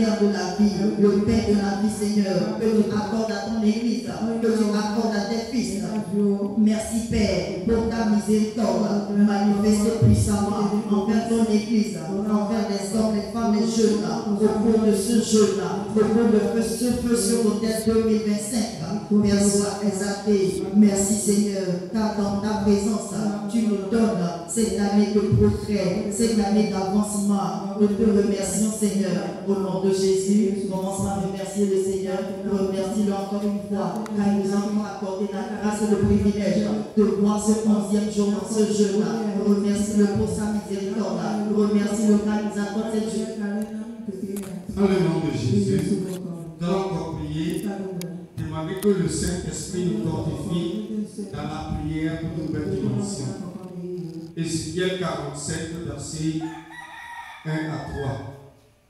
lumière de la vie, le pain de la vie, Seigneur, que tu accordes à ton Église, que tu accordes à tes fils. Merci, Père, pour ta miséricorde manifestée puissamment envers ton Église, envers les hommes, les femmes, les jeunes, au cours de ce jeûne-là, au cours de ce feu sur l'autel 2025. Père, sois exalté. Merci, Seigneur, car dans ta présence, tu nous donnes cette année de progrès, cette année d'avancement. Nous te remercions, Seigneur, au nom de Jésus. Commençons à remercier le Seigneur. Remercie-le encore une fois, car il nous a encore accordé la grâce et le privilège de voir ce 11e jour dans ce jeûne-là. Remercie-le pour sa miséricorde. Remercie-le car il nous accorde cette journée. Dans le nom de Jésus, nous allons encore prier. Demander que le Saint-Esprit nous fortifie dans la prière pour de nouvelles dimensions. Ézéchiel 47, verset 1 à 3.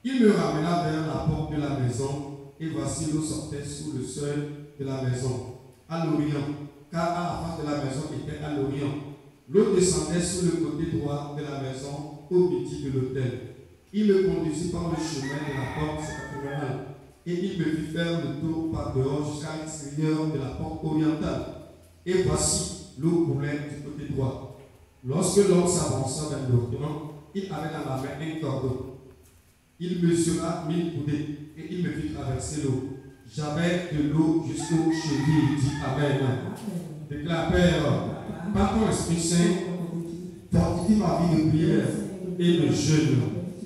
Il me ramena vers la porte de la maison, et voici l'eau sortait sous le seuil de la maison, à l'orient, car à la face de la maison était à l'orient. L'eau descendait sous le côté droit de la maison, au midi de l'autel. Il me conduisit par le chemin de la porte septentrionale, et il me fit faire le tour par dehors jusqu'à l'extérieur de la porte orientale. Et voici, l'eau coulait du côté droit. Lorsque l'homme s'avança vers l'Orient, il avait dans la main un cordeau. Il mesura 1000 coudées, et il me fit traverser l'eau. J'avais de l'eau jusqu'aux chevilles, dit Amen. Déclare, Père, par ton Esprit Saint, fortifie ma vie de prière et de jeûne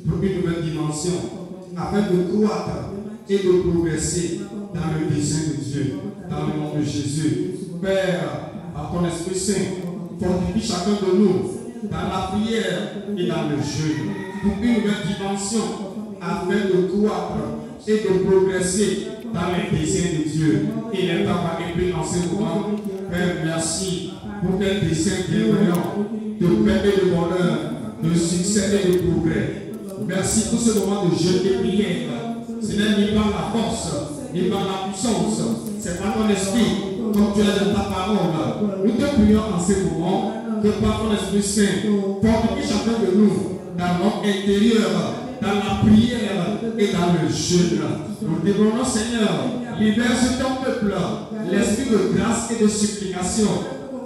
pour une nouvelle dimension, afin de croître et de progresser dans le dessein de Dieu, dans le nom de Jésus. Père, par ton Esprit Saint, fortifie chacun de nous dans la prière et dans le jeûne pour une nouvelle dimension, afin de croître et de progresser dans les desseins de Dieu. Il est temps d'arriver dans ce moment. Père, merci pour tes desseins bienveillants de paix et de bonheur, de succès et de progrès. Merci pour ce moment de jeûne et prière. Ce n'est ni par la force, ni par la puissance, c'est par ton esprit, comme tu as dans ta parole. Nous te prions en ce moment que par ton Esprit Saint, fortifie chacun de nous dans notre intérieur, dans la prière et dans le jeûne. Nous te demandons, Seigneur, libère sur ton peuple l'esprit de grâce et de supplication.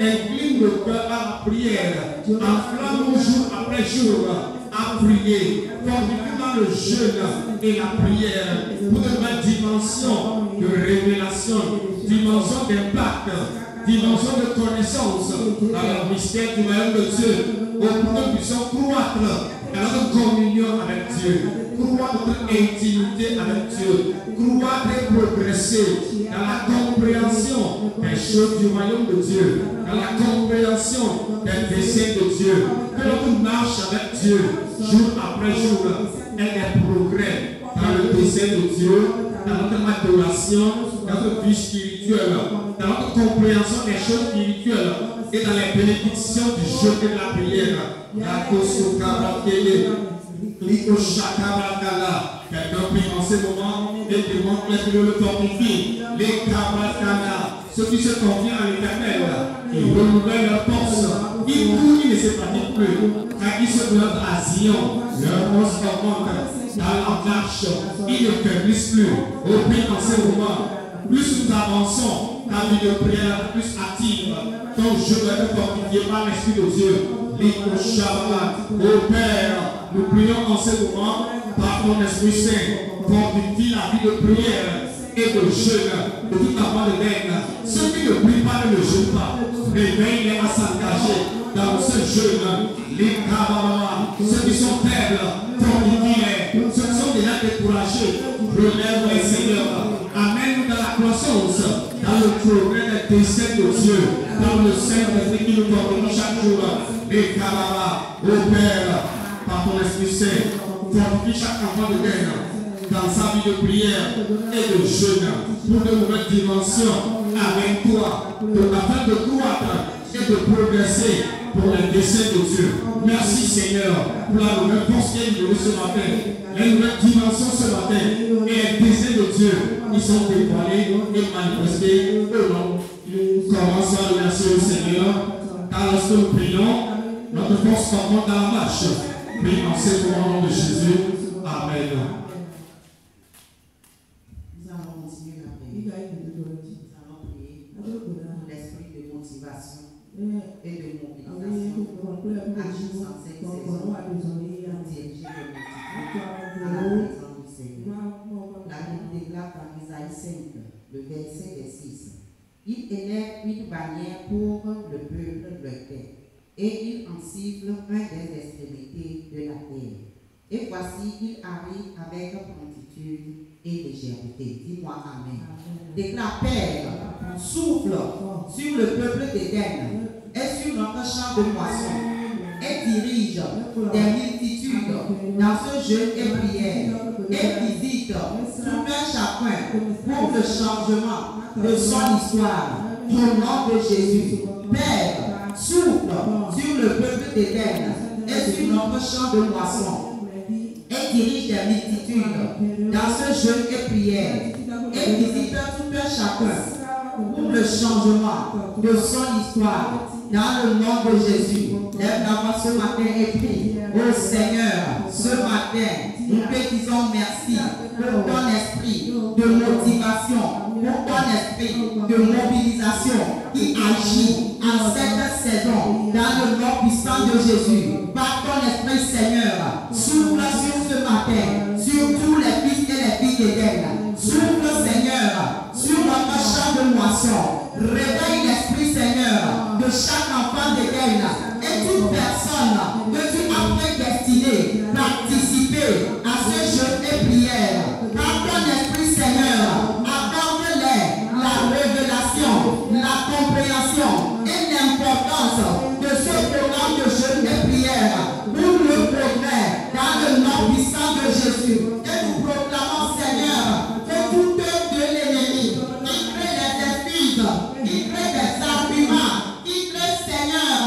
Incline le cœur à la prière, enflamme jour après jour à prier, fortifie dans le jeûne et la prière pour de nouvelles dimensions de révélation, dimension d'impact, dimension de connaissance dans le mystère du royaume de Dieu, pour que nous puissions croître dans notre communion avec Dieu, croître notre intimité avec Dieu, croître et progresser dans la compréhension des choses du royaume de Dieu, dans la compréhension des desseins de Dieu, que notre marche avec Dieu, jour après jour, ait des progrès dans le dessein de Dieu, dans notre adoration, dans notre vie spirituelle, dans notre compréhension des choses spirituelles et dans les bénédictions du jeûne et de la prière. Quelqu'un prie en ce moment et demande que Dieu le fortifie. Les Kabakana, ceux qui se confient à l'Éternel, ils renouvellent leur force. Ils courent, ils ne se fatiguent plus. Car ils se lèvent à Zion, leur force augmente. Dans leur marche, ils ne faiblissent plus. Au prix en ce moment, plus nous avançons, ta vie de prière plus active. Ton jeu doit être fortifié par l'Esprit de Dieu. Ô Père, nous prions en ce moment par ton Esprit Saint, fortifie la vie de prière et de jeûne de toute la voie de l'aide. Ceux qui ne prient pas ne le jeûnent pas. Réveille-les à s'engager dans ce jeûne. Les Kabbalah, ceux qui sont faibles, fortifie-les. Ceux qui sont déjà découragés, relève-les, Seigneur. Amène-nous dans la croissance, dans le progrès des desseins de Dieu, dans le Saint-Esprit qui nous fortifie chaque jour. Les Kabbalah, ô Père, par ton Esprit Saint, fortifie chaque enfant de guerre dans sa vie de prière et de jeûne pour de nouvelles dimensions avec toi, afin de croître et de progresser pour les desseins de Dieu. Merci Seigneur pour la nouvelle force qui est venue ce matin, les nouvelles dimensions ce matin et les desseins de Dieu qui sont dévoilés et manifestés au nom. Commençons à remercier le Seigneur car lorsque nous prions, notre force augmente dans la marche. Prie en ce moment de Jésus. Amen. et de mobilisation agissant cette saison pour diriger les multitudes à la présence du Seigneur. La Bible déclare dans Isaïe 5, le verset 6. Il élève une bannière pour le peuple de terre, et il en siffle un des extrémités de la terre. Et voici, il arrive avec promptitude et légèreté. Dis-moi Amen. Déclare, Père, souffle sur le peuple d'Éden et sur notre champ de moisson, et dirige des multitudes dans ce jeûne et prière, et visite tout un chacun pour le changement de son histoire. Au nom de Jésus, Père, souffle sur le peuple d'Éden et sur notre champ de moisson, et dirige des multitudes dans ce jeûne et prière, et visite tout un chacun pour le changement de son histoire. Dans le nom de Jésus, lève la voix ce matin et prie. Oh Seigneur, ce matin, nous te disons merci pour ton esprit de motivation, pour ton esprit de mobilisation qui agit en cette saison dans le nom puissant de Jésus. Par ton esprit, Seigneur, souffle sur ce matin, sur tous les fils et les filles d'Éden. Souffle, Seigneur, sur notre champ de moisson. Réveille l'esprit, Seigneur, de chaque enfant d'Éden et toute personne que tu as prédestiné participer à ce jeûne et prière. Par ton esprit, Seigneur, accorde-les la révélation, la compréhension et l'importance de ce programme de jeûne et prière pour le progrès dans le nom puissant de Jésus. Et nous proclamons, Seigneur, que toute œuvre de l'ennemi qui crée des excuses, qui crée des arguments, qui crée, Seigneur,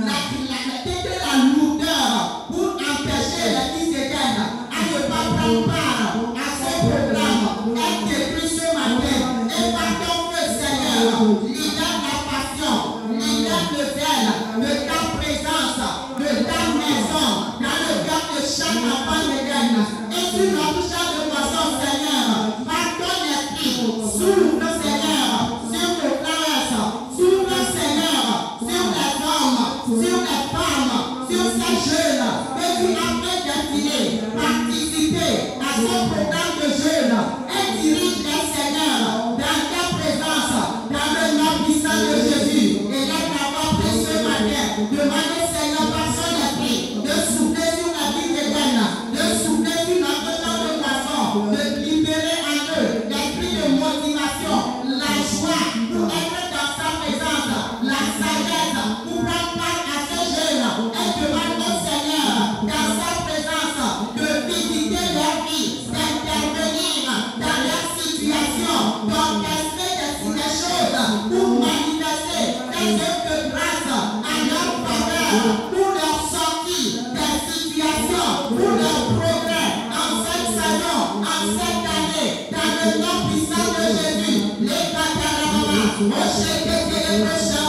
la lourdeur pour empêcher les fils d'Éden à ne pas prendre part à ce programme, est détruit ce matin. Et par ton feu, Seigneur, libère la passion, libère le zèle de ta présence, de ta maison, dans le cœur de chaque enfant d'Éden. Et sur notre champ de moisson, Seigneur, par ton esprit, s'ouvre, Seigneur, sur nos frères, s'ouvre, Seigneur, sur les hommes, sur les femmes, sur ces jeunes que tu as prédestinés participer à ce programme de jeûne et dirige les, Seigneur, dans ta présence, dans le nom puissant de Jésus. Et laisse la voix prise ce matin, demandez, Seigneur, par son esprit, de souffler sur la vie d'Éden, de souffler sur notre champ de moisson, de libérer en eux l'esprit de motivation, la joie pour être dans sa présence, la sagesse pour prendre part à ce jeûne. Et demande au Seigneur, dans sa présence, de visiter leur vie, d'intervenir dans leur situation, d'orchestrer des choses pour manifester des œuvres de grâce à leur faveur, pour leur sortie des situations, pour leur progrès en cette saison, en cette année, dans le nom puissant de Jésus. Les Katarababa, au Chéké, les prochains,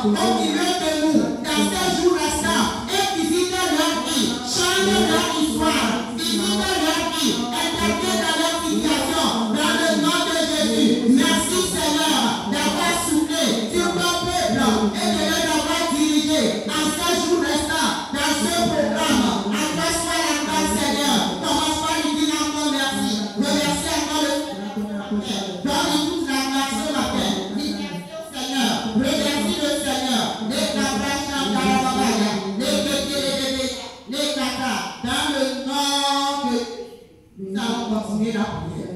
au milieu de nous, dans ces jours restants, et visite leur vie, change leur histoire, visite leur vie, interviens dans leur situation, dans le nom de Jésus. Merci Seigneur d'avoir soufflé sur ton peuple et de les avoir dirigés en ces jours restants, dans ce programme. À toi soit la grâce Seigneur. Commence par lui dire encore merci. Remercie encore le Seigneur. Donne-lui toute la grâce ce matin. Dis merci au Seigneur. Remercie le Seigneur. Les capaches les capas, dans le nom de... Nous allons continuer la prière.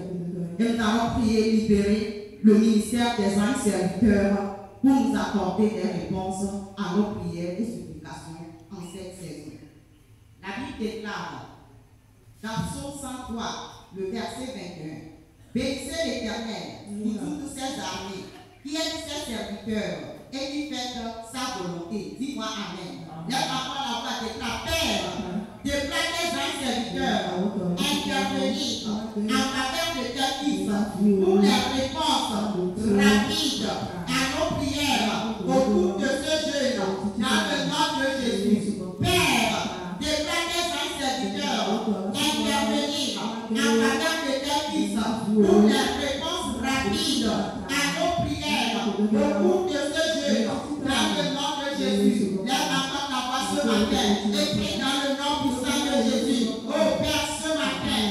Et nous allons prier, libérer le ministère des anges serviteurs pour nous accorder des réponses à nos prières et supplications en cette saison. La Bible déclare dans Psaume 103, le verset 21, bénissez l'Éternel, vous toutes ses armées, qui aide ses serviteurs et qui fait sa volonté. Dis-moi Amen. Lève encore la voix, déclare, Père, déclare les anges serviteurs, intervenir en faveur pour les réponses rapides à nos prières au cours de ce jeûne, dans le nom de Jésus. Père, déclare tes serviteurs intervenir en faveur de tes fils pour les réponses rapides à nos prières au cours de ce jeûne, dans le nom de Jésus. Lève encore ta voix ce matin et prie dans le nom puissant de Jésus. Oh Père, ce matin,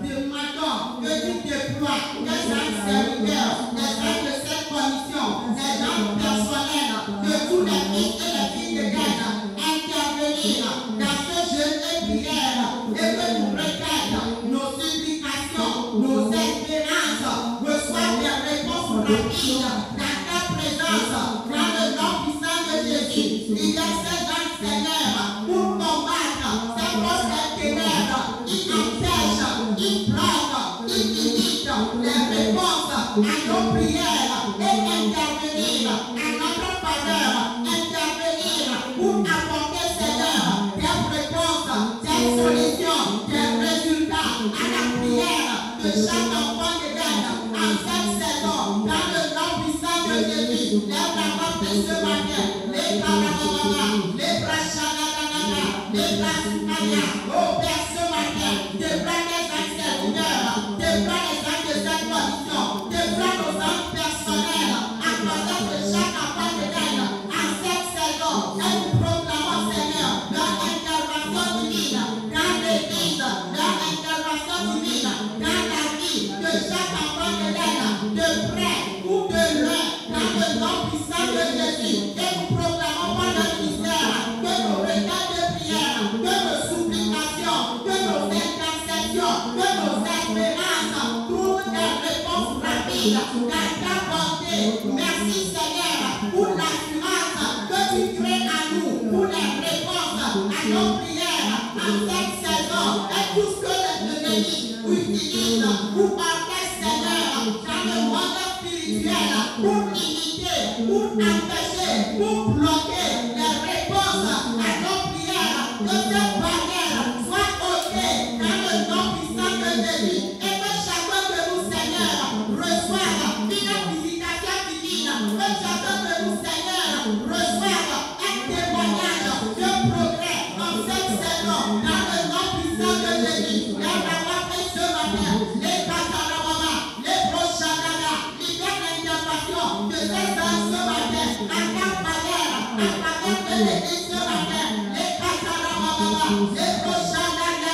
demandons que tu déploies tes serviteurs, les gens de cette commission, les gens personnels, de tous les fils et les filles de Dieu, intervenir dans ce jeûne et prière et que nous regardes nos supplications, nos espérances, reçoivent des réponses rapides dans ta présence, dans le nom puissant de Jésus. Il y a ces gens, Seigneur, pour combattre ces forces ténèbres, ils empêchent, ils bloquent, ils limitent les réponses à nos prières et intervenir à notre faveur, intervenir pour apporter, Seigneur, des réponses, des solutions, des résultats à la prière de chaque enfant de Dieu en cette saison, dans le nom puissant de Jésus. Lève la voix de ce matin, les parabababa, les brachadadadada, les brasukaya. Oh Père, ce matin, déploie les actes serviteurs, déploie les actes de cette commission, déploie nos actes personnels en faveur de chaque enfant de Dieu en cette saison. Et nous proclamons, Seigneur, leur intervention divine dans l'Église, leur intervention divine dans la vie de chaque enfant de Dieu, de près ou de loin, dans le nom puissant de Jésus. Et nous proclamons par le mystère que nos regards de prière, que nos supplications, que nos intercessions, que nos espérances trouvent des réponses rapides dans ta bonté. Merci Seigneur pour l'assurance que tu crées à nous, pour les réponses à nos prières en cette saison. Et tout ce que l'ennemi utilise pour porter Seigneur dans le monde spirituel, pour limiter, pour empêcher, pour bloquer les réponses à nos prières, que cette barrière soit ôtée dans le nom puissant de Jésus. Et que chacun de nous, Seigneur, reçoive une visitation divine. Que chacun de nous, Seigneur, reçoive un témoignage de progrès en cette saison, dans le nom puissant de Jésus. Et la voix fait ce matin, les Katarababa, les Prochadada, les intervention de ces hommes ce matin, à ta faveur de l'Église ce matin, les Katarababa, les Prochadada,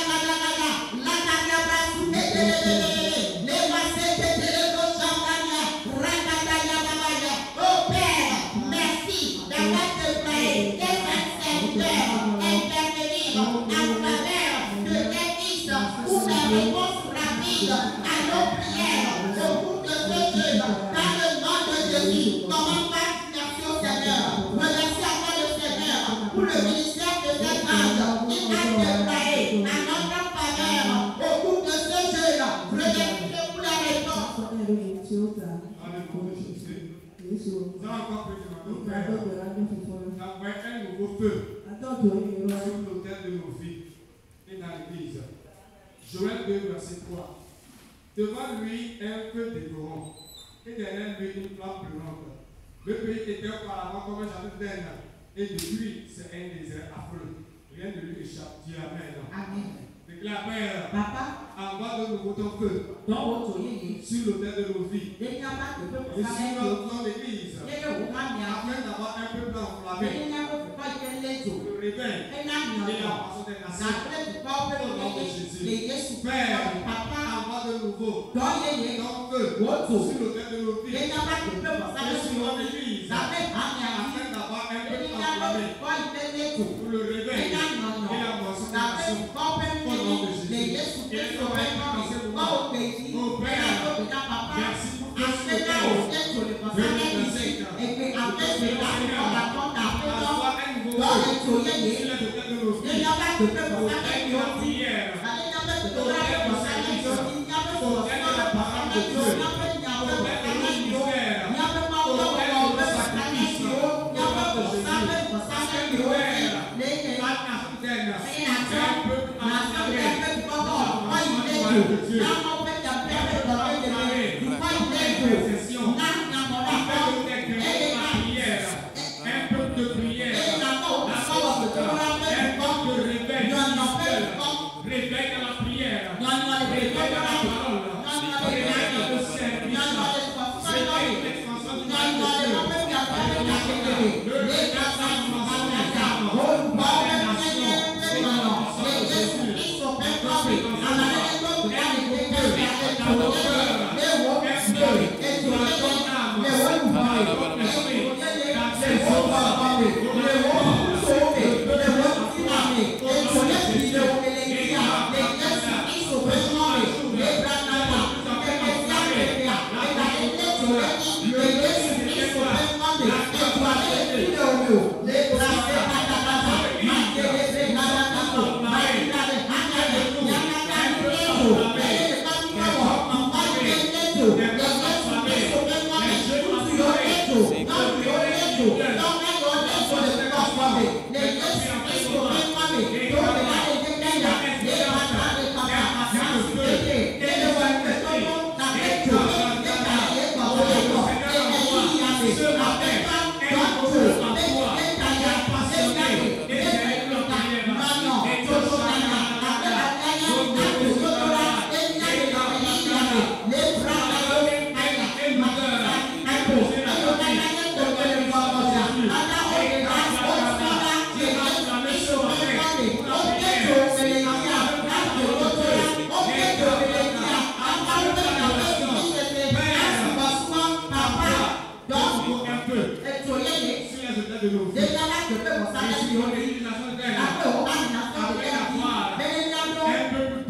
la Karabasu, les Masséke, les Prochadada, Rakadaya. Oh Père, merci d'avoir déployé tes serviteurs intervenir en faveur de tes fils pour des réponses rapides à nos prières au cours de ce jeûne, dans le nom de Jésus. Comment pas merci au Seigneur. Remercie encore le Seigneur pour le ministère de cet ange. Il a déployé à notre faveur au cours de ce jeûne. Remercie pour la réponse. Nous allons encore prier notre Père. D'avoir un nouveau feu sur l'autel de nos vies et dans l'église. Joël 2, verset 3. Devant lui, un feu dévorant, et derrière lui, une flamme brûlante. Le pays était auparavant comme un jardin d'Éden, et depuis, c'est un désert affreux. Rien ne lui échappe. Dis Amen. Amen. Déclare, Père, Papa, envoie de nouveau ton feu sur l'autel de nos vies et sur notre église, afin d'avoir un peuple enflammé pour le réveil et la passion des nations. Au nom de Jésus. Père, Papa, envoie de nouveau ton feu sur l'autel de nos vies et sur notre église, afin d'avoir un peuple enflammé pour le réveil et la passion des nations. Au nom de Jésus. Et le Père, merci pour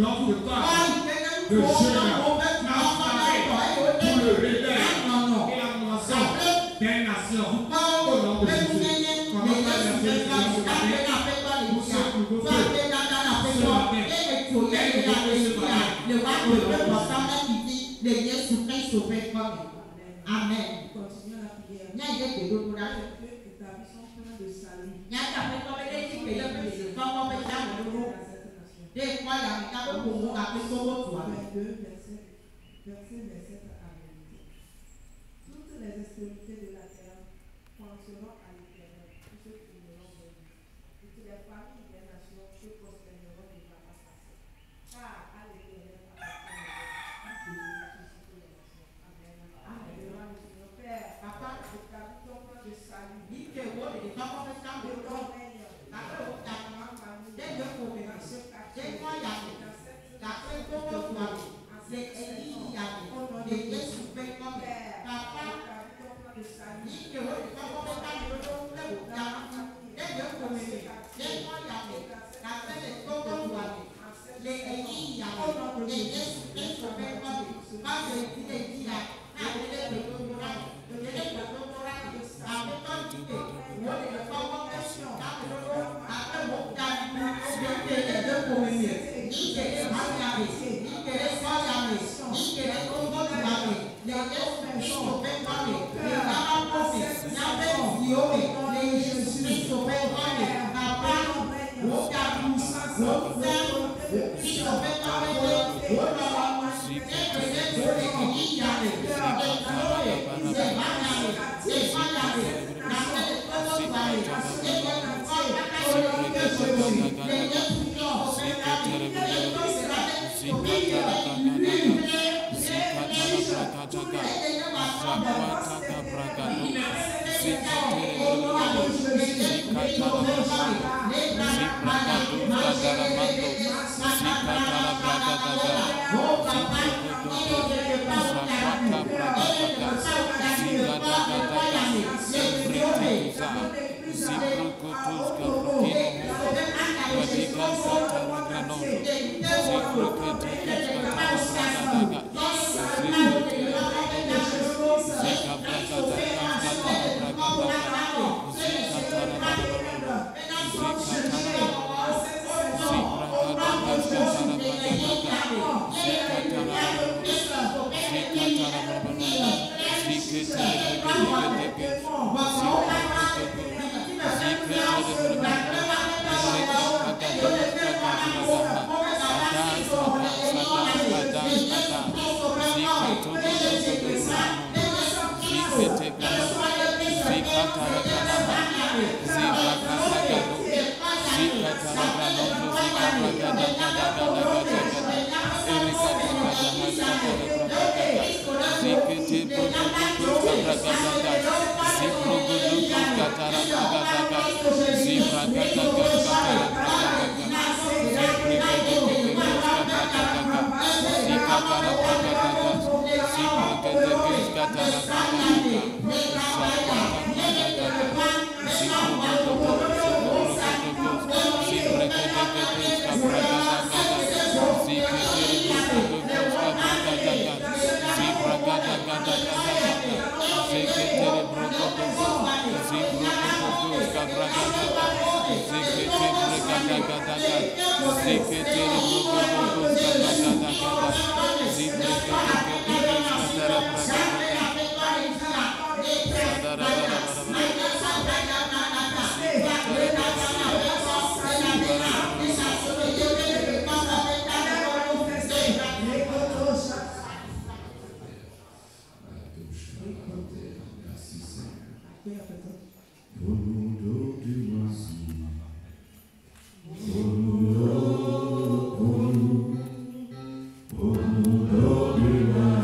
Donc le temps de jeûne, pour le réveil et la moisson des nations. Au nom de Jésus. Comment faire la bénédiction ce matin? Pour ce nouveau feu. Amen. Continuons la prière. Toutes les extrémités de la terre penseront à l'Éternel, tous ceux qui l'ont béni. Toutes les familles des nations se prosterneront devant sa face. Car à l'Éternel appartient le Amen. Amen. Père, papa, établis ton plan de salut. Oh,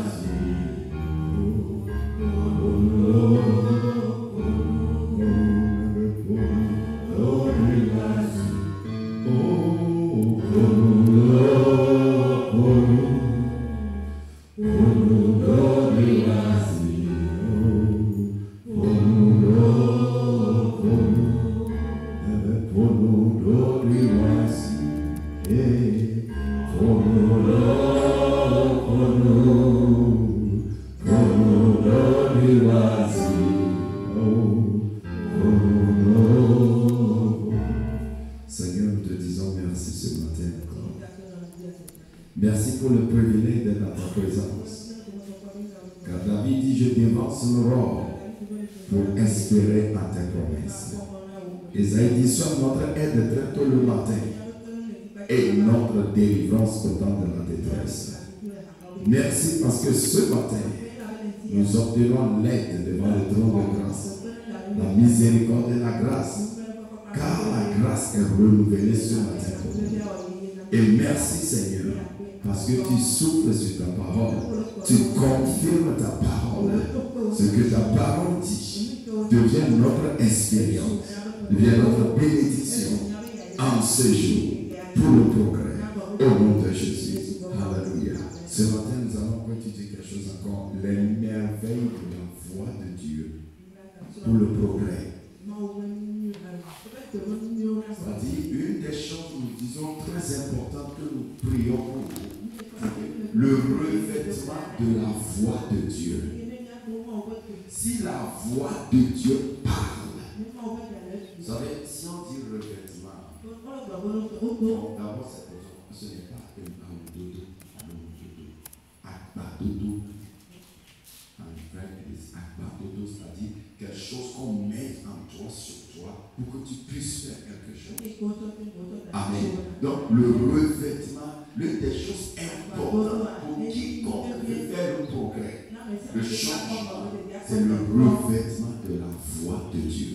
pour le privilège d'être dans ta présence. Car David dit, je dévance l'aurore pour espérer à tes promesses. Isaïe dit, sois notre aide très tôt le matin et notre délivrance au temps de la détresse. Merci parce que ce matin, nous obtenons l'aide devant le trône de grâce, la miséricorde et la grâce, car la grâce est renouvelée ce matin. Et merci Seigneur, parce que tu souffles sur ta parole, tu confirmes ta parole. Ce que ta parole dit devient notre expérience, devient notre bénédiction en ce jour pour le progrès. Au nom de Jésus. Alléluia. Ce matin, nous allons étudier quelque chose encore. Les merveilles de la voix de Dieu pour le progrès. C'est-à-dire, une des choses, nous disons, très importantes que nous prions pour vous, le revêtement de la voix de Dieu. Si la voix de Dieu parle, vous savez, si on dit revêtement, d'abord, ce n'est pas un dodo. Akbadodo. En grec, akbadodo, c'est-à-dire quelque chose qu'on met en toi, sur toi, pour que tu puisses faire quelque chose. Amen. Donc, le revêtement, l'une des choses importantes pour quiconque veut faire le progrès, le changement, c'est le revêtement de la voix de Dieu.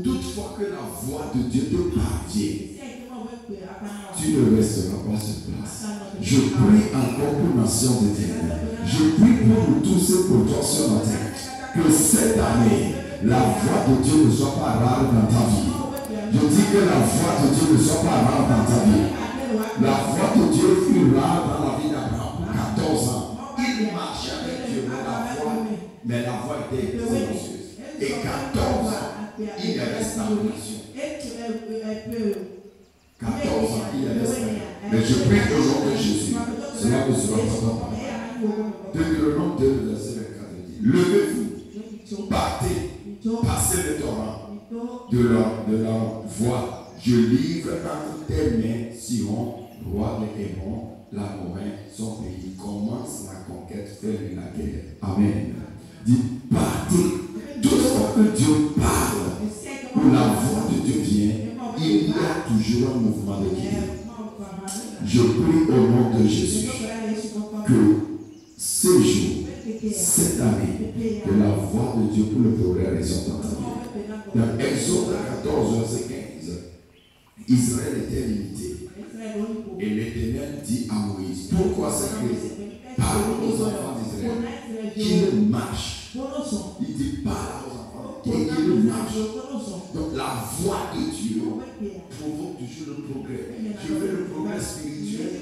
Toutefois que la voix de Dieu te parvient, tu ne resteras pas sur place. Je prie encore pour nation de Dieu. Je prie pour nous tous et pour toi ce matin. Que cette année, la voix de Dieu ne soit pas rare dans ta vie. Je dis que la voix de Dieu ne soit pas rare dans ta vie. La voix de Dieu fut rare dans la vie d'Abraham pour 14 ans. Il marchait avec Dieu, mais la voix était silencieuse. Et 14 ans, il y avait stagnation. 14 ans, il y avait stagnation. Mais je prie au nom de Jésus, cela ne sera pas ton part. Deutéronome 2, verset 24 dit, levez-vous, partez, passez le torrent de leur voix. Je livre entre tes mains Sihon, roi de Héron, l'Amorin, son pays. Commence la conquête, fais-lui la guerre. Amen. Dit, partez. Toutefois que Dieu parle, où la voix de Dieu vient, il y a toujours un mouvement de guerre. Je prie au nom de Jésus que ce jour, cette année, que la voix de Dieu pour le progrès résonne dans ta vie. Dans Exode 14, verset 15, Israël était limité. Et l'Éternel dit à Moïse, pourquoi cette crise? Parle aux enfants d'Israël qu'ils marchent. Il dit, parle aux enfants et qu'ils marchent. Donc la voix de Dieu provoque toujours le progrès. Je veux le progrès spirituel,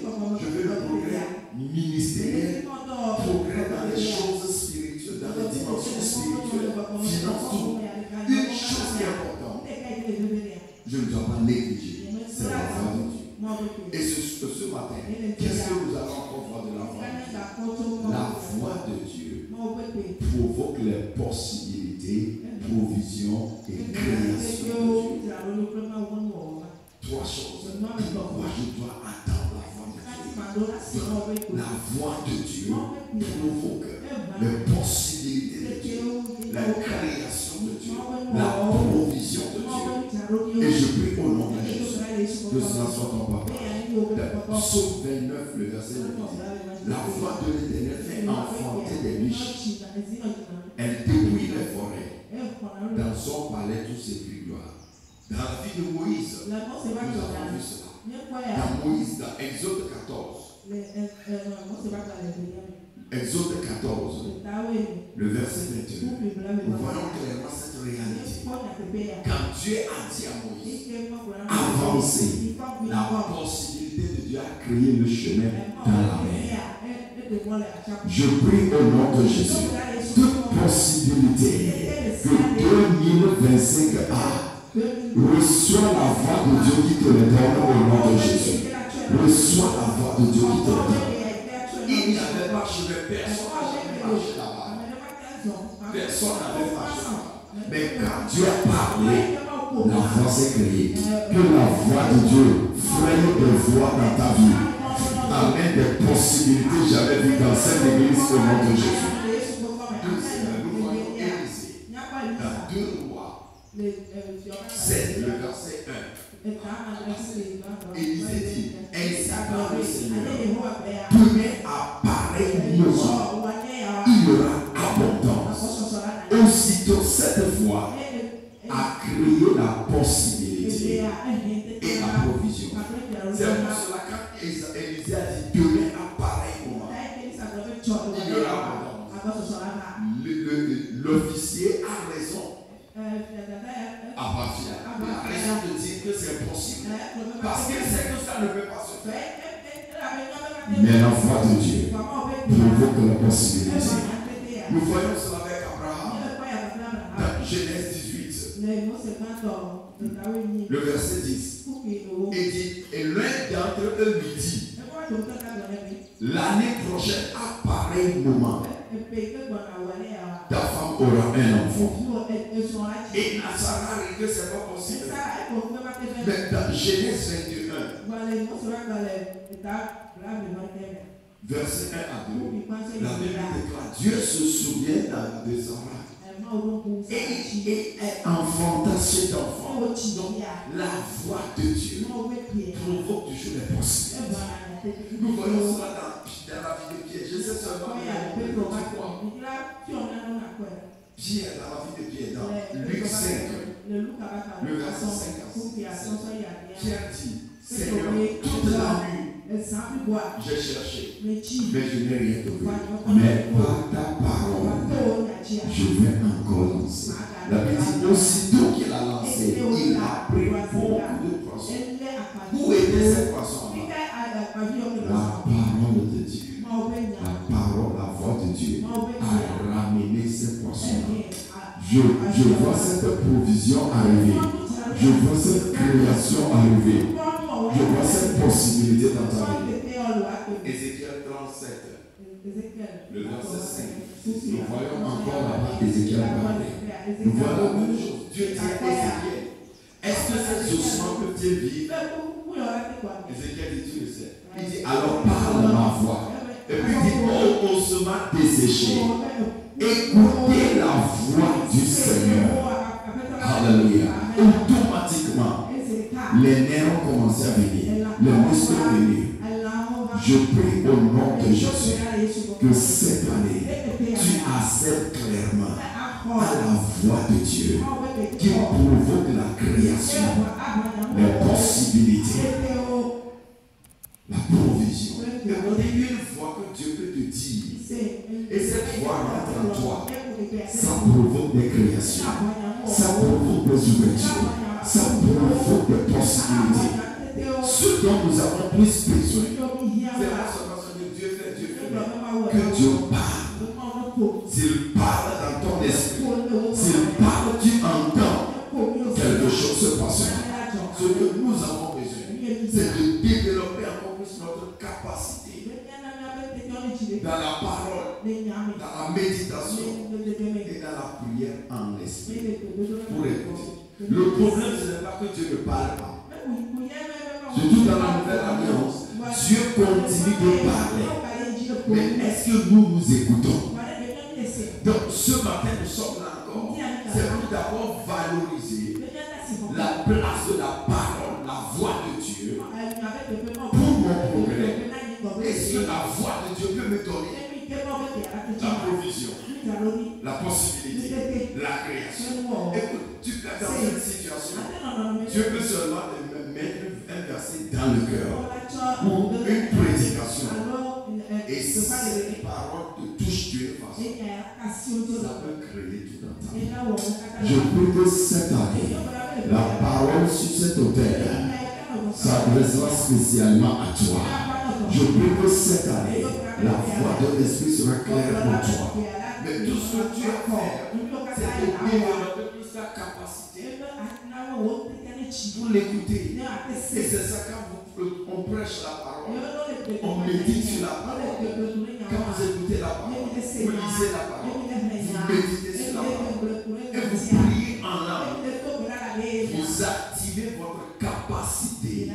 je veux le progrès ministériel, progrès dans les choses spirituelles, dans les dimensions spirituelles, finance, tout. Une chose qui est importante, je ne dois pas négliger, c'est la voix de Dieu. Et ce matin, qu'est-ce que nous allons encore voir de la voix de Dieu? La voix de Dieu provoque les possibilités, provisions et création de Dieu. Trois choses. Pourquoi je dois attendre la voix de Dieu? La voix de Dieu provoque les possibilités de Dieu, la création de Dieu, la provision de Dieu. Et je prie au nom de Jésus que cela soit ton papa. Psaume 29, le verset 9. La voix de l'Éternel fait enfanter des biches. Elle dépouille les forêts. Dans son palais, tout s'écrit gloire. Dans la vie de Moïse, nous avons vu cela. Dans Moïse, dans Exode 14. Exode 14, le verset 21. Nous voyons clairement cette réalité. Quand Dieu a dit à Moïse, avancez, la possibilité de Dieu a créé le chemin dans la mer. Je prie au nom de Jésus, toute possibilité que 2025 a, reçois la voix de Dieu qui te le donne au nom de Jésus. Reçois la voix de Dieu qui te le donne. Il n'y avait pas chemin, personne n'avait marché là-bas. Personne n'avait marché là-bas. Mais quand Dieu a parlé, la voix s'est créée. Que la voix de Dieu fraye des voix dans ta vie. amène des possibilités jamais vues dans cette église au nom de Jésus. Nous voyons Élisée dans 2 Rois 7, le verset 1. Élisée dit, ainsi parle le Seigneur, demain à pareil moment, il y aura abondance. Aussitôt cette fois, a créé la possibilité et la provision. C'est pour cela quand Élisée a dit demain à pareil moment, il y aura abondance. L'officier a raison. Il a raison de dire que c'est possible. Parce qu'il sait que ça ne peut pas se faire. Mais la foi de Dieu provoque la possibilité. Nous voyons cela avec Abraham dans Genèse 18. Le verset 10. Il dit, et l'un d'entre eux lui dit, l'année prochaine, à pareil moment, ta femme aura un enfant. Et Nazara dit que c'est pas possible. Mais dans Genèse 21, verset 1 à 2, la Bible déclare, Dieu se souvient de Sarah. Et elle enfanta cet enfant. Donc, la voix de Dieu provoque toujours les possibilités. Nous voyons cela dans la vie de Pierre. Je sais seulement Pierre dans la vie de Pierre, dans Luc 5, le verset 5 à 6. Pierre dit, Seigneur, toute la nuit, j'ai cherché, mais je n'ai rien trouvé. Mais par ta parole, je vais encore lancer. La Bible dit, aussitôt qu'il a lancé, il a pris beaucoup de poissons. Où était ces poissons-là? La parole de Dieu, la parole, la voix de Dieu a ramené ces poissons-là. Je vois cette provision arriver. Je vois cette création arriver. Je vois cette possibilité dans ta vie. Ézéchiel 37, le verset 5. Nous voyons encore là-bas Ézéchiel parler. Nous voyons la même chose. Dieu dit à Ézéchiel, est-ce que ces ossements peuvent-ils vivre? Ézéchiel dit, tu le sais. Il dit, alors parle ma voix. Et puis il dit, oh ossements desséchés, écoutez la voix du Seigneur. Alléluia. Automatiquement, les nerfs ont commencé à venir, les muscles venir. Je prie au nom de Jésus que cette année, tu acceptes clairement à la voix de Dieu qui provoque la création, les possibilités, la provision. Et on dit une fois que Dieu peut te dire, et cette voix rentre en toi, ça provoque des créations, ça provoque des ouvertures, ça provoque des possibilités. Ce dont nous avons plus besoin, c'est la solution de Dieu fait, que Dieu parle. S'il parle dans ton esprit, s'il parle, tu entends quelque chose se passer. Ce que nous avons besoin, c'est de développer encore plus notre capacité dans la parole, dans la méditation et dans la prière en esprit. Pour écouter. Le problème, ce n'est pas que Dieu ne parle pas. Surtout dans la nouvelle alliance, Dieu continue de parler. Mais est-ce que nous écoutons? Donc ce matin, nous sommes là encore. C'est pour d'abord valoriser la place de la parole, la voix de Dieu pour mon progrès. Est-ce que la voix de Dieu peut me donner la provision, la possibilité, la création? Écoute, tu peux être dans cette situation. Dieu peut seulement te mettre un verset dans le cœur ou une prédication. Et si cette parole te touche d'une façon, ça peut créer tout un temps. Je prie que cette année, la parole sur cet autel s'adressera spécialement à toi. Je prie que cette année, la voix de l'Esprit sera claire pour toi. Mais tout ce que tu as fait, c'est de développer plus ta capacité pour l'écouter. Et c'est ça quand on prêche la parole, on médite sur la parole. Quand vous écoutez la parole, vous lisez la parole, vous méditez sur la parole et vous priez en langue, vous activez votre capacité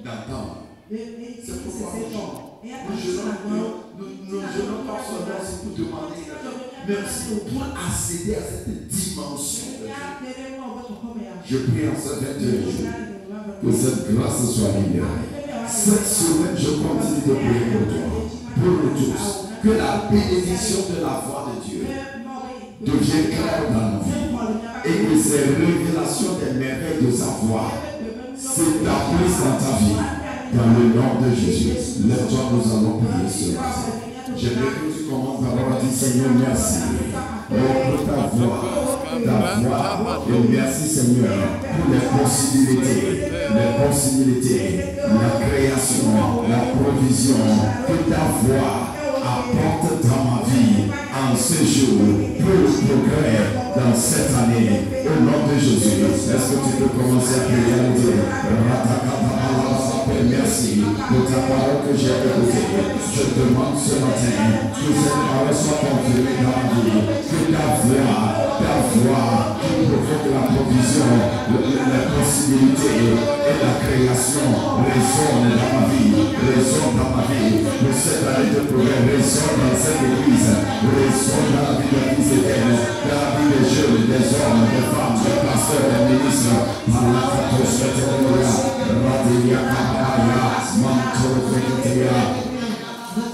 d'entendre. C'est pourquoi nous jeûnons pas seulement pour demander, mais aussi pour accéder à cette dimension de Dieu. Je prie en ce 21 jours que cette grâce soit libérée. Cette semaine, je continue de prier pour toi, pour nous tous, que la bénédiction de la foi de Dieu devienne claire dans nos vies et que ces révélations des merveilles de sa voix s'établissent dans ta vie. Dans le nom de Jésus, lève-toi, nous allons prier ce matin. J'aimerais que tu commences d'abord à dire Seigneur, merci pour ta voix, et merci Seigneur pour les possibilités, la création, la provision que ta voix apporte dans ma vie en ce jour pour le progrès dans cette année. Au nom de Jésus, est-ce que tu peux commencer à prier et dire merci pour ta parole que j'ai écoutée. Je demande ce matin que cette parole soit confirmée dans ma vie, que ta voix qui provoque la provision, la possibilité et la création résonne dans ma vie, pour cette année de progrès, résonne dans cette église, résonne dans la vie de l'Église éternelle, dans la vie des jeunes, des hommes, des femmes, des pasteurs, des ministres, par la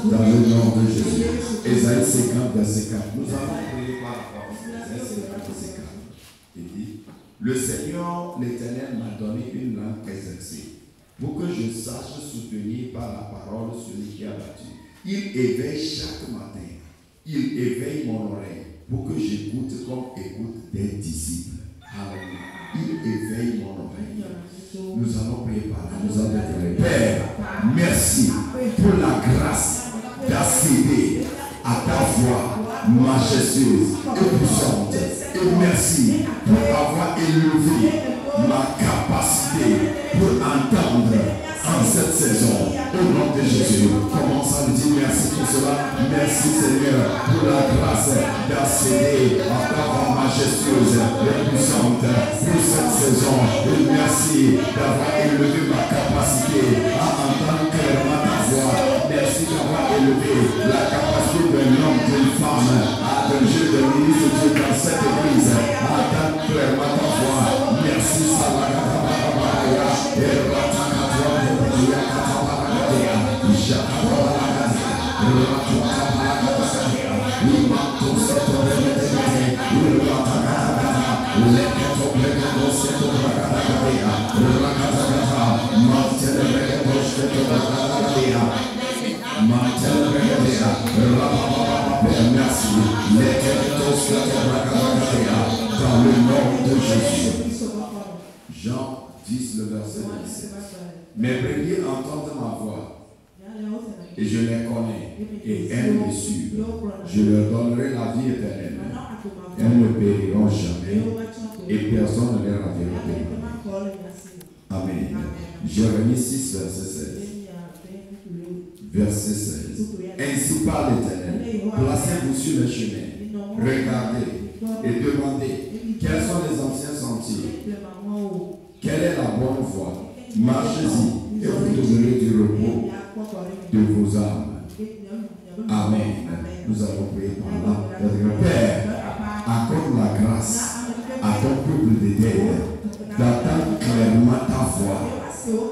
dans le nom de Jésus. Ésaïe 50, verset 4. Nous allons prier par rapport à Ésaïe 50, verset 4. Il dit, le Seigneur, l'Éternel, m'a donné une langue exercée pour que je sache soutenir par la parole celui qui a battu. Il éveille chaque matin. Il éveille mon oreille pour que j'écoute comme écoute des disciples. Alléluia. Il éveille mon oreille. Nous allons prier par là. Nous allons prier. Père, merci pour la grâce d'accéder à ta voix majestueuse et puissante. Et merci pour avoir élevé ma capacité pour entendre en cette saison. Au nom de Jésus, commence à me dire merci pour cela. Merci Seigneur pour la grâce d'accéder à ta voix majestueuse et puissante pour cette saison. Et merci d'avoir élevé ma capacité à entendre clairement ta voix. Merci d'avoir élevé la capacité d'un homme, d'une femme, d'un jeune, d'un ministre de Dieu dans cette église, à entendre clairement ta voix. Merci Salagatabarabaya et Ratakatouadia. Merci. Dans le nom de Jésus. Jean 10, le verset 17. Mes brebis entendent ma voix et je les connais et elles me suivent. Je leur donnerai la vie éternelle. Elles ne périront jamais et personne ne les ravira. Amen. Jérémie 6, verset 16. Verset 16. Ainsi parle l'Éternel. Placez-vous sur le chemin. Regardez et demandez quels sont les anciens sentiers. Quelle est la bonne voie? Marchez-y et vous trouverez du repos de vos âmes. Amen. Nous allons prier par là. Père, accorde la grâce à ton peuple d'Éden d'attendre clairement ta voix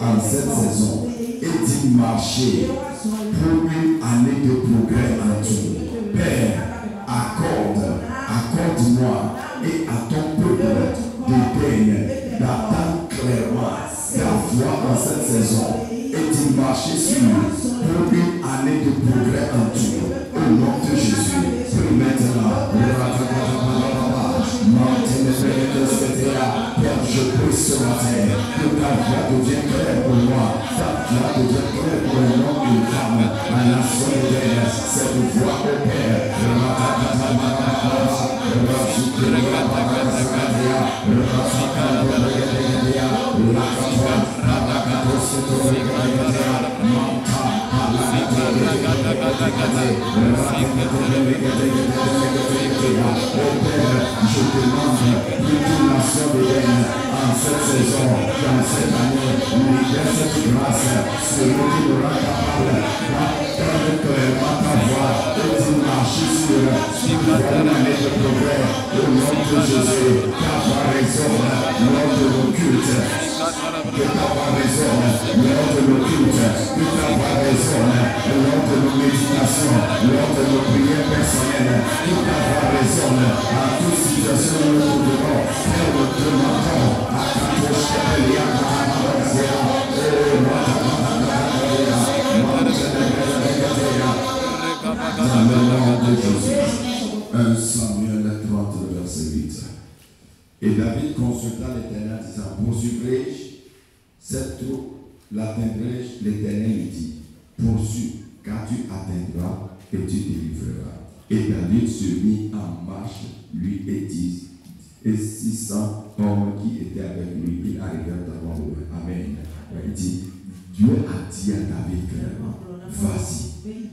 en cette saison et d'y marcher pour une année de progrès en tout. Père, accorde-moi et à ton peuple d'Éden d'attendre clairement ta voix en cette saison et d'y marcher sur pour une année de progrès en tout. Au nom de Jésus, prie maintenant. Père, je prie ce matin que ta voix devienne claire pour moi. Ta voix devienne claire pour un homme et une femme. À la nation d'Éden, cette voix au Père. Je demande une nation d'Éden en cette saison, dans cette année, libère cette grâce, celui qui n'aura capable d'entendre clairement ta voix et d'y marcher sur une année de progrès. Au nom de Jésus, ta voix résonne lors de nos cultes. Que ta voix résonne lors de nos cultes. Que ta voix résonne lors de nos méditations, lors de nos prières personnelles. Que ta voix résonne à toute situation où nous devons faire le demandons à dans le nom de Jésus. 1 Samuel 30, verset 8. Et David consulta l'Éternel disant, poursuivrai-je cette troupe, l'atteindrai-je? L'Éternel lui dit, poursuis, car tu atteindras et tu délivreras. Et David se mit en marche, lui et 600 hommes qui étaient avec lui, ils arrivèrent devant lui. Amen. Il dit, Dieu a dit à David clairement, vas-y.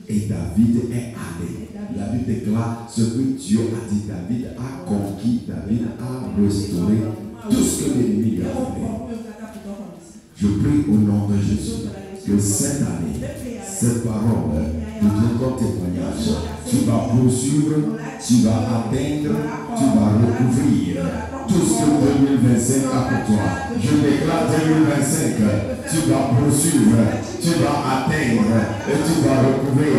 Et David est allé. La Bible déclare ce que Dieu a dit. David a conquis, David a restauré tout ce que l'ennemi a fait. Je prie au nom de Jésus que cette année, cette parole devient ton témoignage. Tu vas poursuivre, tu vas atteindre, tu vas recouvrir tout ce que 2025 a pour toi. Je déclare 2025, tu vas poursuivre, tu vas atteindre et tu vas recouvrir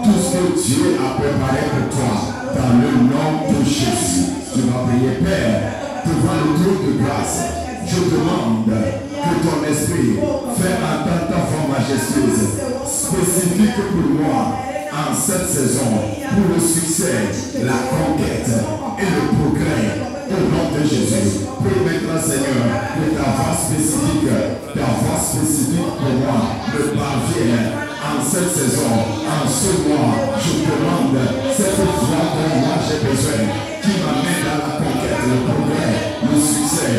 tout ce que Dieu a préparé pour toi dans le nom de Jésus. Tu vas prier, Père, devant le trône de grâce. Je demande que ton esprit fasse entendre ta voix majestueuse, spécifique pour moi en cette saison, pour le succès, la conquête et le progrès. Au nom de Jésus, prie maintenant, Seigneur, que ta voix spécifique pour moi me parvienne en cette saison, en ce mois. Je demande cette voix dont moi j'ai besoin, qui m'amène à la conquête, le progrès, le succès.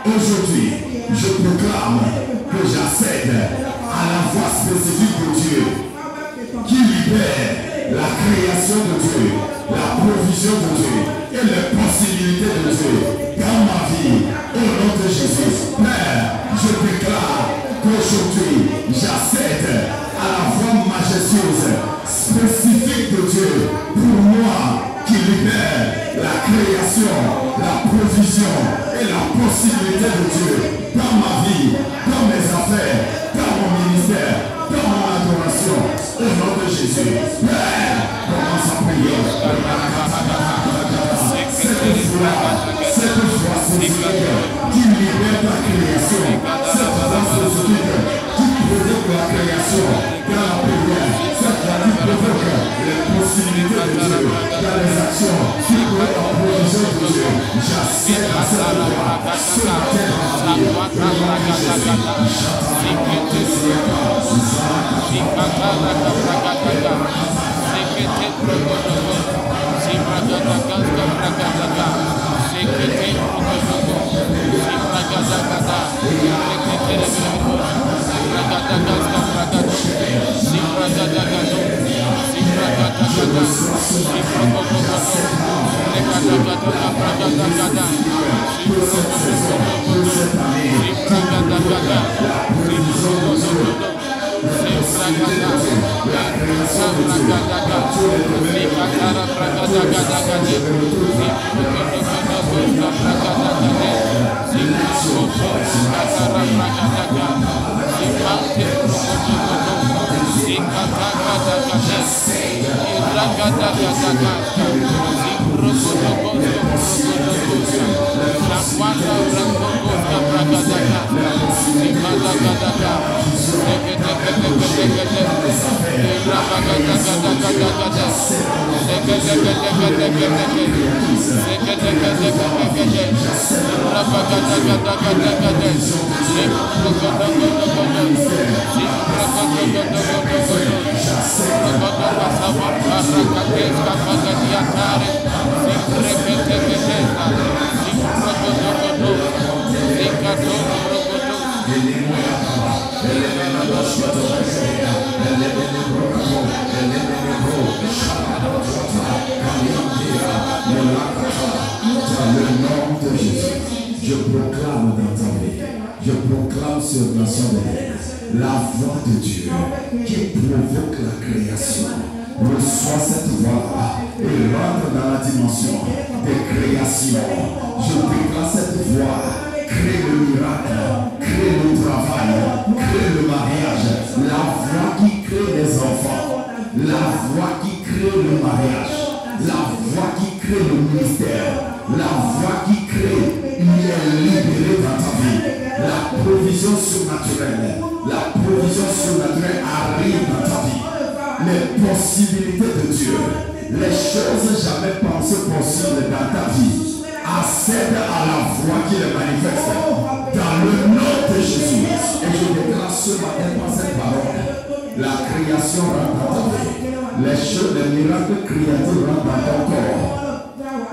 Aujourd'hui, je proclame que j'accède à la voie spécifique de Dieu qui libère la création de Dieu, la provision de Dieu et les possibilités de Dieu dans ma vie. Au nom de Jésus, Père, je déclare qu'aujourd'hui, j'accède à la voie majestueuse, spécifique de Dieu pour moi qui libère la création, la provision et la possibilité de Dieu dans ma vie, dans mes affaires, dans mon ministère, dans mon adoration. Au nom de Jésus, Père, commence à prier. Cette foi spécifique qui libère la création, cette foi spécifique qui provoque la création dans la prière, cette foi qui provoque les possibilités de Dieu dans les actions, qui provoque la provision de Dieu. J'accède à cette foi ce matin dans ma vie. Au nom de Je proclame dans ta vie, je proclame sur la nation la voix de Dieu qui provoque la création. Reçois cette voix et rentre dans la dimension des créations. Je déclare cette voix, crée le miracle, crée le travail, crée le mariage. La voix qui crée les enfants, la voix qui crée le mariage, la voix qui crée le ministère, la voix qui crée est libérée dans ta vie. La provision surnaturelle, arrive dans ta vie. Les possibilités de Dieu, les choses jamais pensées possibles dans ta vie, accèdent à la voix qui les manifeste dans le nom de Jésus. Et je déclare ce matin par cette parole, la création rentre dans ta vie. Les choses, les miracles créatifs rentrent dans ton corps.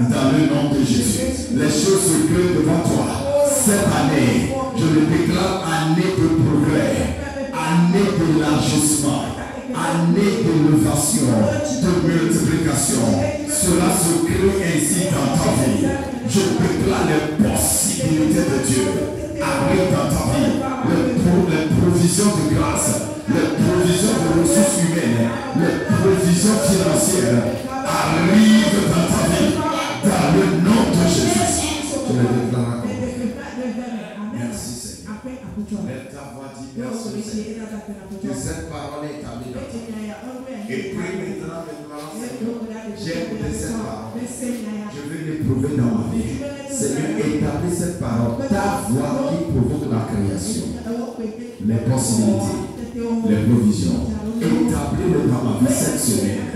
Dans le nom de Jésus, les choses se créent devant toi. Cette année, je le déclare année de progrès, année d'élargissement, année d'élévation, de multiplication. Cela se crée ainsi dans ta vie. Je déclare les possibilités de Dieu arrivent dans ta vie. Les provisions de grâce, les provisions de ressources humaines, les provisions financières arrivent dans ta vie. Dans le nom de Jésus, je le déclare. Merci Seigneur. Lève ta voix, dis merci Seigneur. Que cette parole est établie dans toi. Et prie maintenant, Seigneur. J'ai écouté cette parole. Je vais l'éprouver dans ma vie. Seigneur, établis cette parole. Ta voix qui provoque la création, les possibilités, les provisions. Établis-le dans ma vie cette semaine.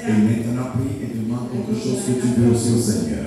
Et maintenant, prie et demande quelque chose que tu veux aussi au Seigneur.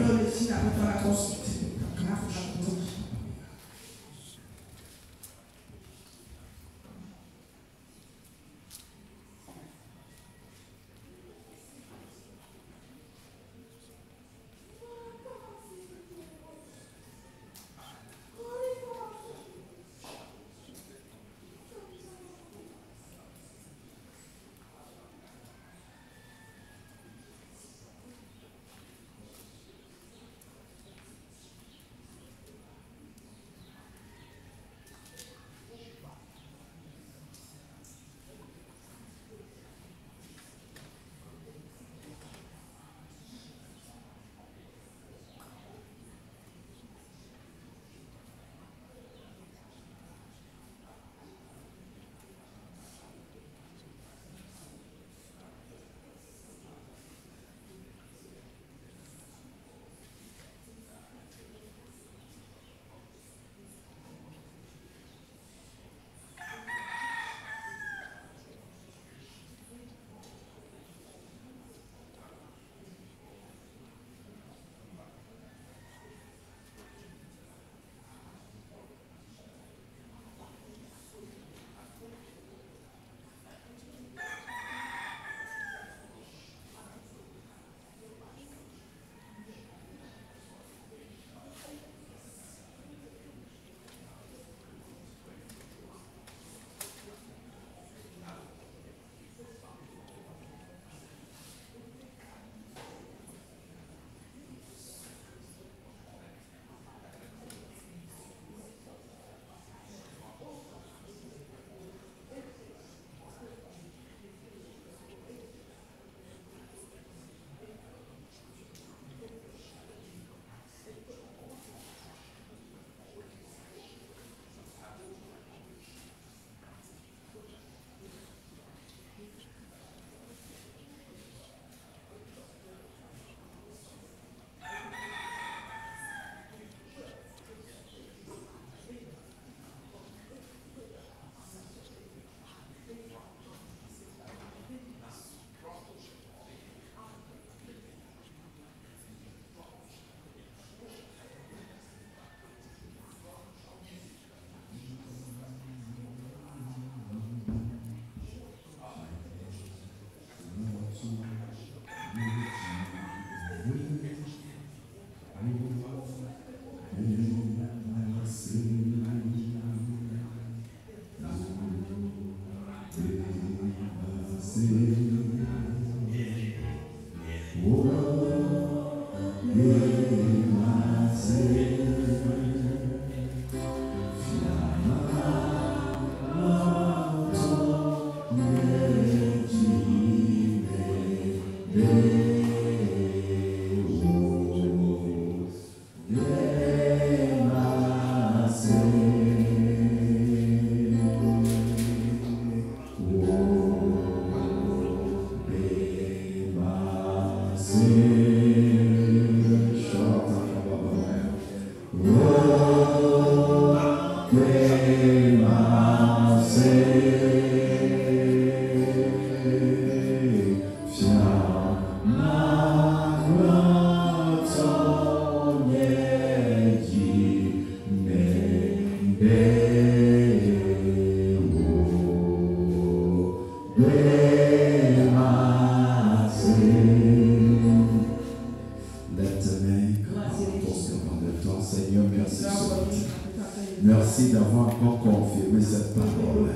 Merci d'avoir encore confirmé cette parole.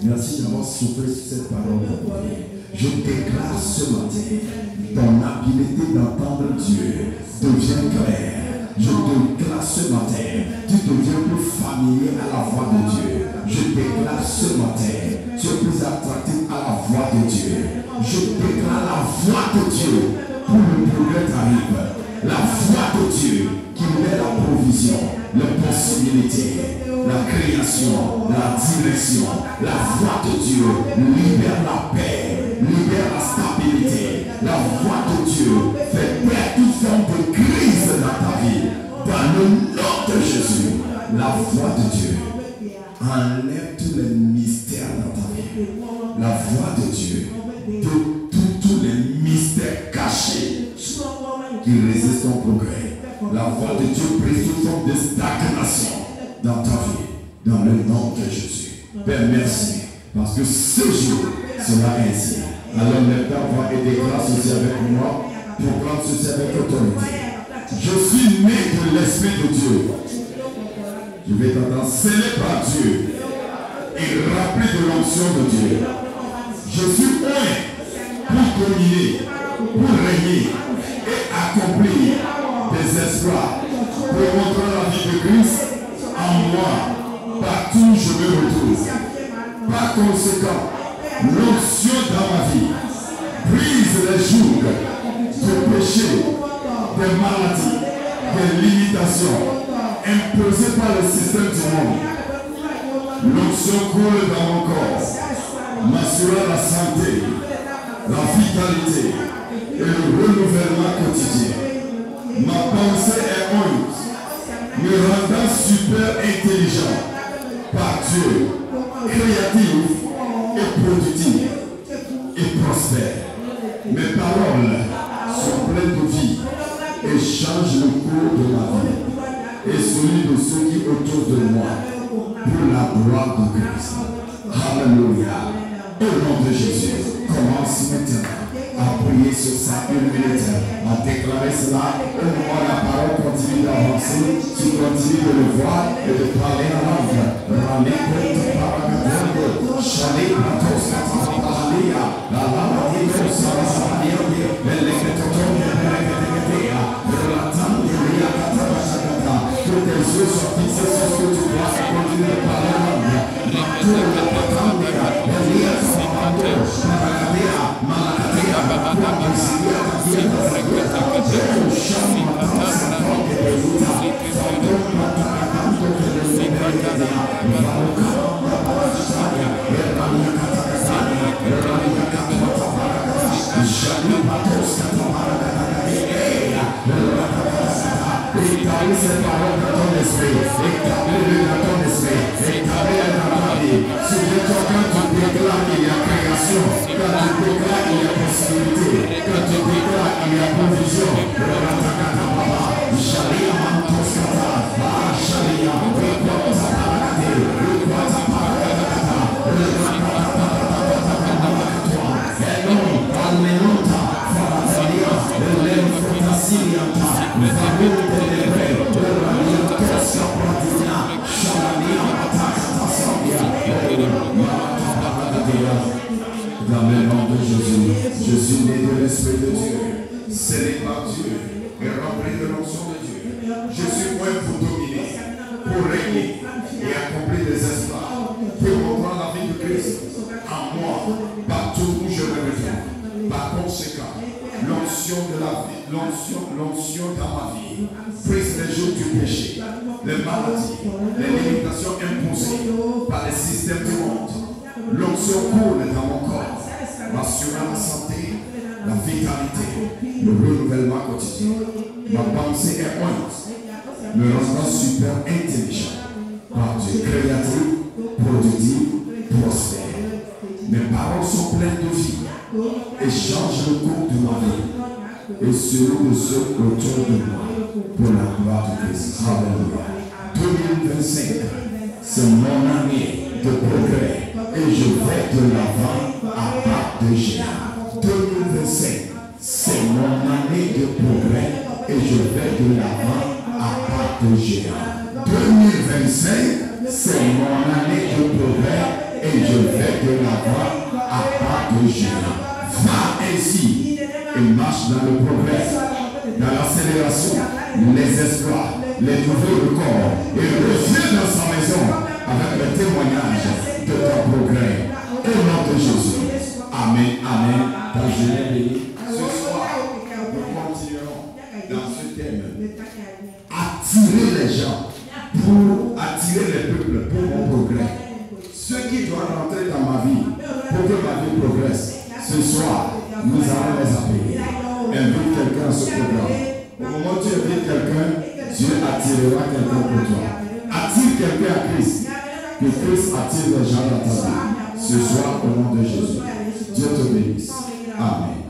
Merci d'avoir soufflé sur cette parole. Je déclare ce matin, ton habileté d'entendre Dieu devient claire. Je déclare ce matin, tu deviens plus familier à la voix de Dieu. Je déclare ce matin, tu es plus attractif à la voix de Dieu. Je déclare la voix de Dieu pour le progrès t'arrive. La voix de Dieu qui met la provision, les possibilités, la création, la direction. La voix de Dieu libère la paix, libère la stabilité. La voix de Dieu fait perdre toute forme de crise dans ta vie. Dans le nom de Jésus, la voix de Dieu enlève tous les mystères dans ta vie. La voix de Dieu tous les mystères cachés qui résistent au progrès. La voix de Dieu brise toute forme de stagnation dans ta vie, dans le nom de Jésus. Père, merci, parce que ce jour sera ainsi. Alors lève ta voix et déclare ceci avec moi, pour prendre ceci avec autorité. Je suis né de l'Esprit de Dieu. Je vais t'entendre scellé par Dieu et rempli de l'onction de Dieu. Je suis un pour dominer, pour régner et accomplir des exploits pour montrer la vie de Christ en moi. Partout je me retrouve. Par conséquent, l'onction dans ma vie brise les jougs de péché, des maladies, des limitations imposées par le système du monde. L'onction coule dans mon corps, m'assurant la santé, la vitalité et le renouvellement quotidien. Ma pensée est honte, me rendant super intelligent par Dieu, créatif et productif et prospère. Mes paroles sont pleines de vie et changent le cours de ma vie et celui de ceux qui autour de moi pour la gloire de Christ. Alléluia. Au nom de Jésus, commence maintenant à prier sur ça une minute, à déclarer cela. Au moment où la parole continue d'avancer, tu continues de le voir et de parler en langue. Râler contre Paracatando, Chalet, Patos, Catapalalia, la lama di Rosa, la Samaniande, l'Electroton, l'Electrotea, Relatande, Catapacata, que tes yeux soient fixés sur ce que tu dois et continue de parler en langue. Matou, la Patandea, Elia, Samando, Paragatea, Malacatea, Établis cette parole dans ton esprit, établis-le dans ton esprit, établis-le dans ta vie. Souviens-toi quand tu déclares qu'il y a création, quand tu déclares qu'il y a possibilité, quand tu déclares qu'il y a provision. Sharia Mantoskata, Sharia, dans le nom de Jésus, je suis né de l'Esprit de Dieu, scellé par Dieu et rempli de l'onction de Dieu. Je suis point pour dominer, pour régner et accomplir des exploits, pour comprendre la vie de Christ en moi, partout où je me retrouve. Par conséquent, l'onction de la vie, l'onction dans ma vie, brise les jours du péché, les maladies, les limitations imposées par les systèmes du monde. L'onction coule dans mon corps, m'assurant la santé, la vitalité, le renouvellement quotidien. Ma pensée est ointe, me rendant super intelligent, par Dieu, créatif, productif, prospère. Mes paroles sont pleines de vie et changent le cours de ma vie et celui de ceux autour de moi pour la gloire de Christ. Alléluia. 2025, c'est mon année de progrès et je vais de l'avant à pas de géant. 2025, c'est mon année de progrès et je vais de l'avant à pas de géant. 2025, c'est mon année de progrès et je vais de l'avant à pas de géant. Va ainsi et marche dans le progrès, dans l'accélération, les exploits, les nouveaux records et reviens dans sa maison avec le témoignage de ton progrès. Au nom de Jésus. Amen. Amen. Quand je l'ai béni, ce soir, nous continuerons dans ce thème. Attirer les gens pour attirer les peuples pour mon progrès. Ceux qui doivent rentrer dans ma vie pour que ma vie progresse. Ce soir, nous allons les appeler. Invite quelqu'un à ce programme. Au moment où tu invites quelqu'un, Dieu attirera quelqu'un pour toi. Attire quelqu'un à Christ. Que Christ attire les gens dans ta vie. Ce soir, au nom de Jésus. Dieu te bénisse. Amen.